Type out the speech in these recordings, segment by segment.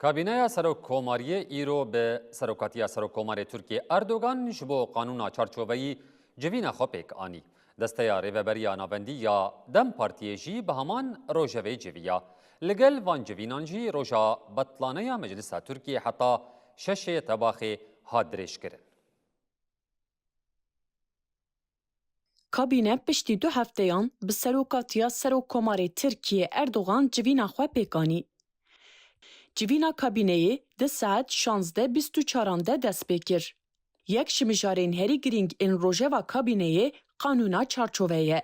کابینه سروکۆماریە ئیرۆ بە سەرۆکاتیە سەرۆکۆمارê Tirkiye Erdogan ji bo qanûna çarçoveyî civîna xwe pêk anî. Desteya Rêveberiya Navendî ya Dem Partiyê jî bi heman rojevê civiya. Li gel van civînan jî roja betlaneya Meclisa Tirkiye heta şeşê tebaxê hat dirêjkirin. Kabîne piştî du hefteyan bi serokatiya Serokkomarê Tirkiye Erdogan civîna xwe pêk anî. Civîna kabîneyê di saet 16:24 de dest pê kir. Yek ji mijarên herî girîng ên rojeva kabîneyê qanûna çarçove ye.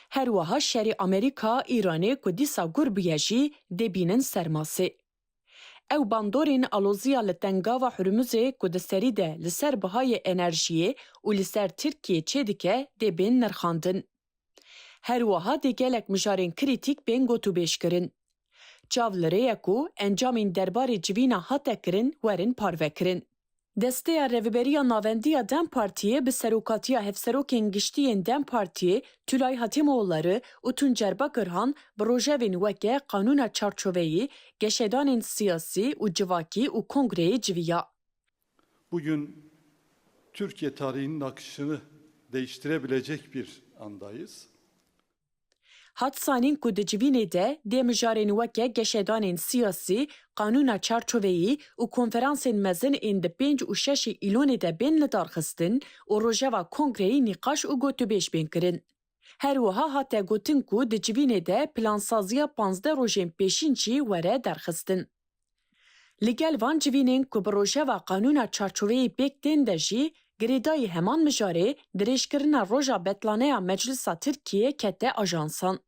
Her wiha şerê Amerîka Îranê ku dîsa gur bûye jî dê bînin sermasê. Ew bandorên aloziya li tengava Hurmuzê ku di serî de li ser bihayê enerjiyê û li ser Tirkiye çê dike dê bên nirxandin. Her wiha dê gelek mijarên krîtîk bên gotûbêjkirin. Çav li rê ye ku encamên derbarê civîna hate kirin werin parvekirin. Desteya Rêveberiya Navendî ya Dem Partiyê bi serokatiya hevserokên giştiyên Dem Partiyê Tülay Hatîmoğulları û Tuncer Bakırhan bi rojevên weke qanûna çarçoveyî geşedanên siyasî û civakî û kongreyê civiya. Bugün Türkiye tarihinin akışını değiştirebilecek bir andayız. Hat sanîn ku di civînê de dê mijarên weke geşedanên siyasî, qanûna çarçoveyî û konferansên mezin ên di 5 û 6 îlonê de bên lidarxistin û rojeva kongreyî nîqaş û gotûbêj bên kirin. Her wiha hate gotin ku di civînê de plansaziya 15 rojên pêşîn jî were derxistin. Li gel van civînên ku bi rojeva qanûna çarçoveyî pêk tên de jî girêdayî heman mijarê dirêjkirina roja betlaneya Meclisa Tirkiye kete ajansan.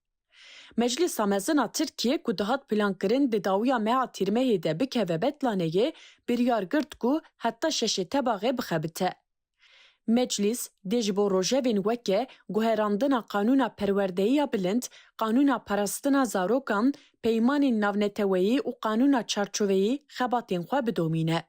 Meclisa Mezina Tirkiye ku dihat plankirin di dawiya meha tîrmehê de bikeve betlaneyê biryar girt ku heta şeşê tebaxê bixebite. Meclis dê ji bo rojevên weke guherandina qanûna perwerdeyiya bilind, qanûna parastina zarokan, peymanên navneteweyî û qanûna çarçoveyî xebatên xwe bidomîne.